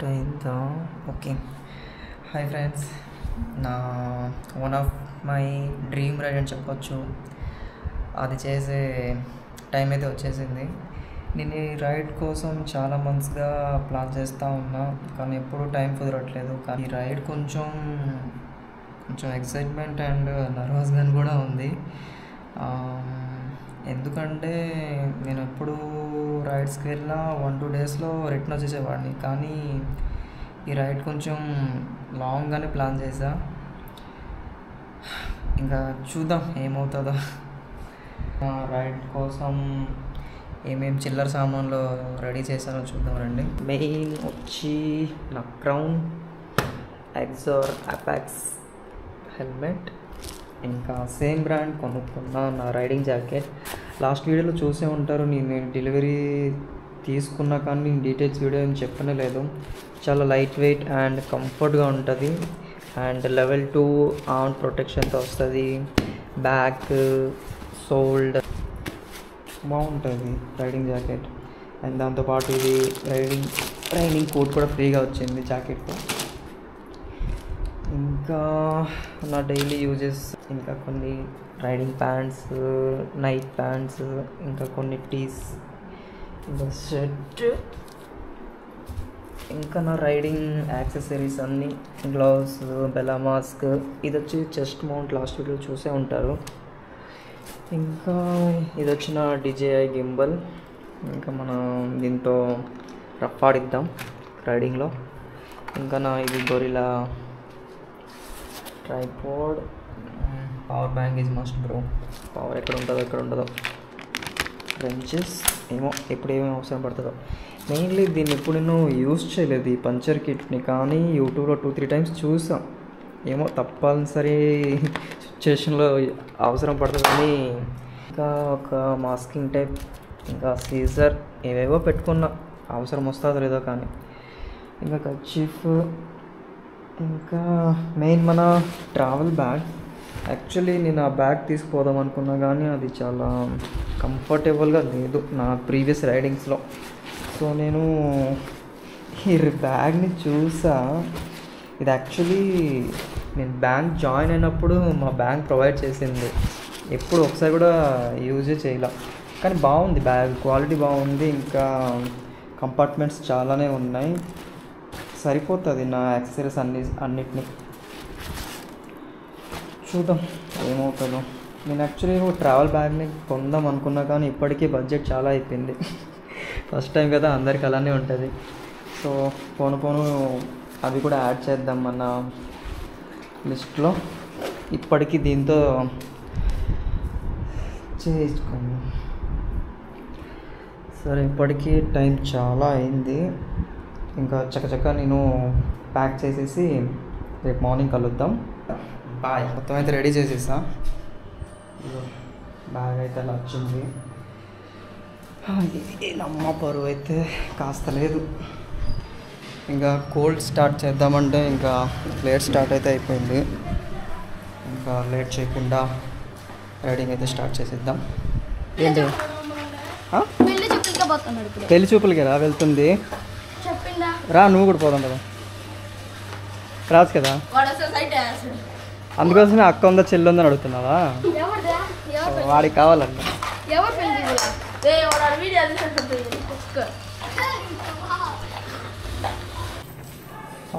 అయిందా? Okay. Hi friends, నా one of my dream ride అని చెప్పొచ్చు. అది చేసే టైం అయితే వచ్చేసింది. నేను ఈ రైడ్ కోసం చాలా మంత్స్గా ప్లాన్ చేస్తూ ఉన్నా, కానీ ఎప్పుడూ టైం కుదరట్లేదు. కానీ ఈ రైడ్ కొంచెం ఎక్సైట్మెంట్ అండ్ నర్వస్గా కూడా ఉంది. ఎందుకంటే నేను ఎప్పుడు రైడ్స్కి వెళ్ళినా 1-2 డేస్లో రిటర్న్ వచ్చేసేవాడిని, కానీ ఈ రైడ్ కొంచెం లాంగ్గానే ప్లాన్ చేశా. ఇంకా చూద్దాం ఏమవుతుందో. రైడ్ కోసం ఏమేమి చిల్లర సామాన్లు రెడీ చేశానో చూద్దాం రండి. మెయిన్ వచ్చి నా క్రౌన్, ఎగ్జార్ అపాక్స్ హెల్మెట్, ఇంకా సేమ్ బ్రాండ్ కొనుక్కున్న నా రైడింగ్ జాకెట్. లాస్ట్ వీడియోలో చూసే ఉంటారు, నేను డెలివరీ తీసుకున్నా కానీ నేను డీటెయిల్స్ వీడియో ఏం చెప్పనే లేదు. చాలా లైట్ వెయిట్ అండ్ కంఫర్ట్గా ఉంటుంది అండ్ లెవెల్ 2 ఆర్మ్ ప్రొటెక్షన్తో వస్తుంది. బ్యాక్, షోల్డర్ బాగుంటుంది రైడింగ్ జాకెట్. అండ్ దాంతోపాటు ఇది రైడింగ్ కోట్ కూడా ఫ్రీగా వచ్చింది జాకెట్తో. ఇంకా నా డైలీ యూజెస్, ఇంకా కొన్ని రైడింగ్ ప్యాంట్స్, నైట్ ప్యాంట్స్, ఇంకా కొన్ని టీస్, ఇంకా షర్ట్, ఇంకా నా రైడింగ్ యాక్సెసరీస్ అన్నీ, గ్లౌస్, బెలా మాస్క్. ఇది వచ్చి చెస్ట్ మౌంట్, లాస్ట్ వీడియో చూసే ఉంటారు. ఇంకా ఇది వచ్చిన DJI గింబల్. ఇంకా మనం దీంతో రఫ్ ఆడిద్దాం రైడింగ్లో. ఇంకా నా ఇది guerrilla tripod. Power bank is must bro. Power ఎక్కడ ఉండదో. రెంచెస్ ఏమో ఎప్పుడు ఏమేమి అవసరం పడుతుందో. మెయిన్లీ దీన్ని ఎప్పుడు నేను యూజ్ చేయలేదు ఈ పంచర్ కిట్ని, కానీ యూట్యూబ్లో 2-3 టైమ్స్ చూసాం. ఏమో తప్పనిసరి సిచ్యువేషన్లో అవసరం పడుతుందని. ఇంకా ఒక మాస్కింగ్ టైప్, ఇంకా సీజర్, ఏవేవో పెట్టుకున్నా అవసరం వస్తుందో లేదో కానీ. ఇంకా కర్చీఫ్, ఇంకా మెయిన్ మన ట్రావెల్ బ్యాగ్. యాక్చువల్లీ నేను ఆ బ్యాగ్ తీసుకుపోదాం అనుకున్నా కానీ అది చాలా కంఫర్టబుల్గా లేదు నా ప్రీవియస్ రైడింగ్స్లో. సో నేను ఈ బ్యాగ్ని చూసా. ఇది యాక్చువల్లీ నేను బ్యాంక్ జాయిన్ అయినప్పుడు మా బ్యాంక్ ప్రొవైడ్ చేసింది. ఎప్పుడు ఒకసారి కూడా యూజే చేయలే, కానీ బాగుంది బ్యాగ్, క్వాలిటీ బాగుంది. ఇంకా కంపార్ట్మెంట్స్ చాలానే ఉన్నాయి, సరిపోతుంది నా యాక్సెసరీస్ అన్నిటినీ. చూద్దాం ఏమవుతుందో. నేను యాక్చువల్లీ ట్రావెల్ బ్యాగ్ని కొందాం అనుకున్నా కానీ ఇప్పటికీ బడ్జెట్ చాలా అయిపోయింది. ఫస్ట్ టైం కదా, అందరికి అలానే ఉంటుంది. సో పోను అవి కూడా యాడ్ చేద్దాం మన లిస్ట్లో. ఇప్పటికీ దీంతో చేసుకోండి. సరే, ఇప్పటికీ టైం చాలా అయింది. ఇంకా చక్కచక్క నేను ప్యాక్ చేసేసి రేపు మార్నింగ్ కలుద్దాం. బాయ్. మొత్తం అయితే రెడీ చేసేసా. బ్యాగ్ అయితే అలా వచ్చింది. నమ్మ పరువు అయితే కాస్త లేదు. ఇంకా కోల్డ్ స్టార్ట్ చేద్దామంటే ఇంకా లేట్ స్టార్ట్ అయితే అయిపోయింది. ఇంకా లేట్ చేయకుండా రైడింగ్ అయితే స్టార్ట్ చేసేద్దాం. ఏంటి పెళ్లి చూపులకి రా వెళ్తుంది? రా, నువ్వు కూడా పోదాం కదా. రాదు కదా, అందుకోసమే అక్క ఉందా చెల్లి ఉందని అడుగుతున్నావా? వాడికి కావాలండి.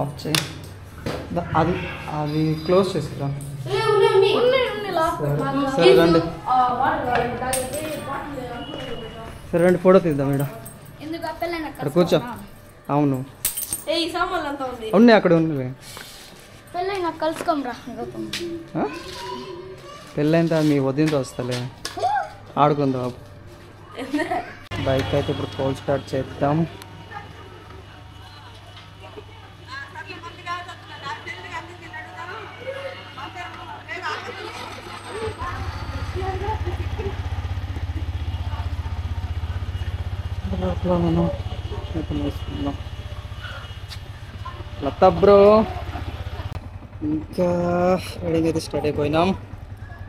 ఆఫ్ చేయి. అది క్లోజ్ చేసిరా. సరే రండి, సరే రండి, ఫోటో తీద్దాం. ఇక్కడ కూర్చో. అవును ఉన్నాయి, అక్కడ ఉన్నాయి. పెళ్ళైన తర్వాత మీ వదినతో వస్తలే, ఆడుకుందాం. బైక్ అయితే ఇప్పుడు కోల్డ్ స్టార్ట్ చేద్దాం. మనం వేసుకుందాం. లతా బ్రో, ఇంకా రైడింగ్ అయితే స్టార్ట్ అయిపోయినాం.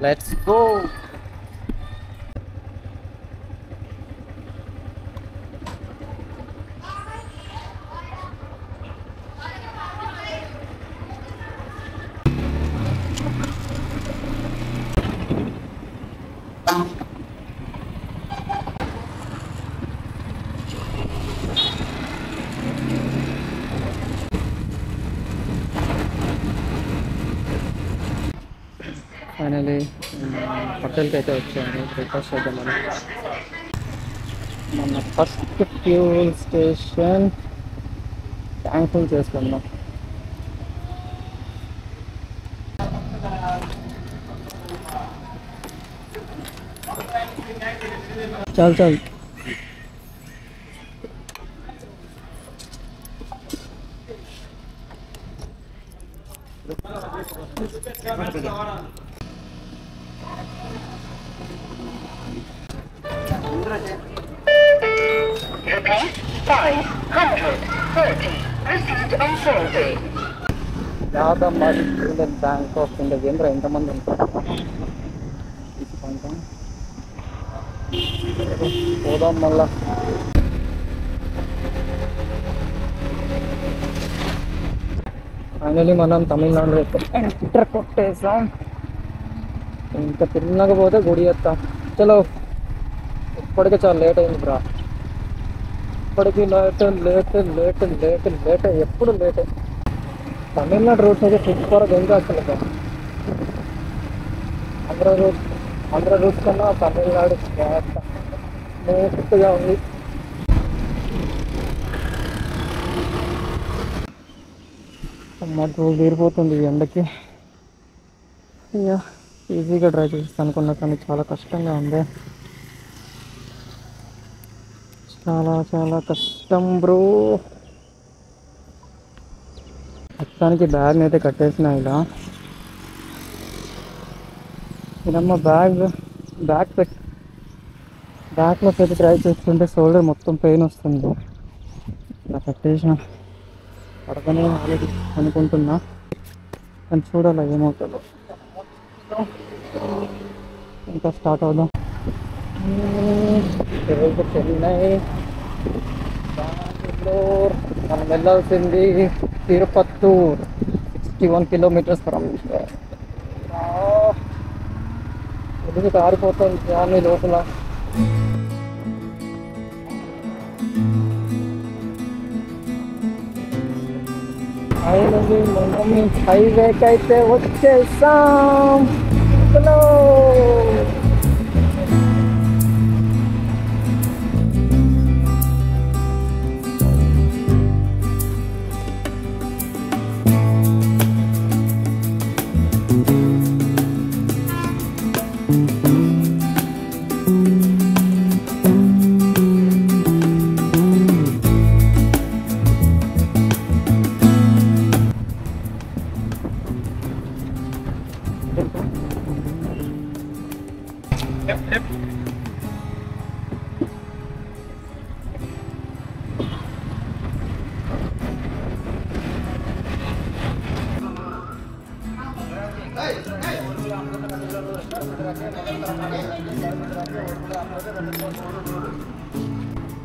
Let's go. ఫైనలీ హోటల్కి అయితే వచ్చాను, బ్రేక్ఫాస్ట్ చేద్దామని. మన first fuel station tank full చేసుకుందాం. చాలు చాలు. యాదమ్మరి యూనియన్ బ్యాంక్ ఆఫ్ ఇండియా. ఏంద్రా ఎంతమంది ఉంటారు? పోదాం మళ్ళా. ఫైనలీ మనం తమిళనాడు ఎంటర్ కొట్టేసాం. ఇంకా తిన్నకపోతే గుడి వస్తాం. చలో, ఇప్పటికే చాలా లేట్ అయింది బ్రా. ఇప్పటికీ లేట్ ఎప్పుడు లేట్. తమిళనాడు రూట్స్ అయితే సూపర్గా ఇంకా అసలు ఆంధ్ర రూట్స్ కన్నా తమిళనాడు స్మూత్గా ఉంది. మాకు తీరిపోతుంది ఎండకి. ఈజీగా డ్రైవ్ చేస్తాను అనుకున్నా కానీ చాలా కష్టంగా ఉంది. చాలా కష్టం బ్రో. మొత్తానికి బ్యాగ్ని అయితే కట్టేసిన. ఇదమ్మ బ్యాగ్లో పెట్టి డ్రైవ్ చేస్తుంటే షోల్డర్ మొత్తం పెయిన్ వస్తుంది. ఇలా కట్టేసిన పడకనే ఆల్రెడీ అనుకుంటున్నా, కానీ చూడాలి ఏమవుతుందో. ఇంకా స్టార్ట్ అవుదాం. చెన్నై, బెంగళూరు. మనం వెళ్ళాల్సింది తిరుపత్తూర్, 61 kilometers ఫ్రమ్. ఎందుకు కారిపోతుంది ఫ్యామిలీ లోపల. ఫైనల్లీ మనం హైవేకి అయితే వచ్చేసాం. హలో,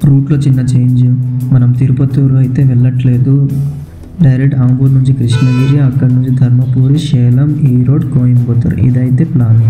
రూట్లో చిన్న చేంజ్. మనం తిరుపతూరు అయితే వెళ్ళట్లేదు, డైరెక్ట్ ఆంబూర్ నుంచి కృష్ణగిరి, అక్కడ నుంచి ధర్మపురి, సేలం, ఈరోడ్, కోయంబత్తూర్. ఇదైతే ప్లాన్.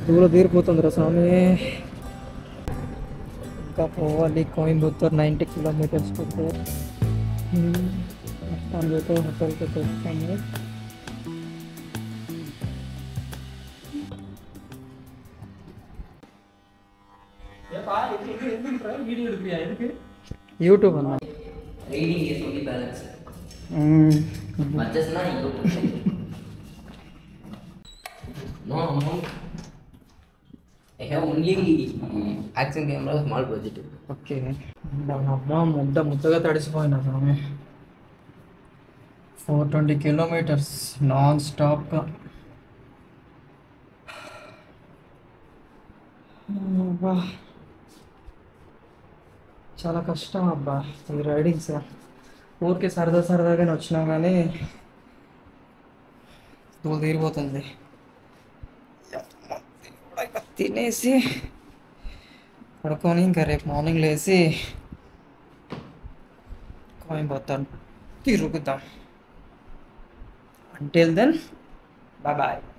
దూరం తీరిపోతుందిరా స్వామి. ఇంకా పోవాలి కోయంబత్తూర్, 90 kilometers పోతే హోటల్కి వచ్చాము. యూట్యూబ్ అన్న reading is only balance. Purchase na YouTube. No amount. I have only action camera, small budget. Okay. అమ్మ ముద్దగా తడిసిపోయినా స్వామి. 420 kilometers నాన్ స్టాప్గా. అబ్బా చాలా కష్టం అబ్బా ఈ రైడింగ్స్. ఊరికే సరదాగానే వచ్చినా కానీ దూలు తీరిపోతుంది. తినేసి పడుకొని ఇంకా రేపు మార్నింగ్ లేచి కోయంబత్తూర్ తిరుగుతాం. Until then, bye bye.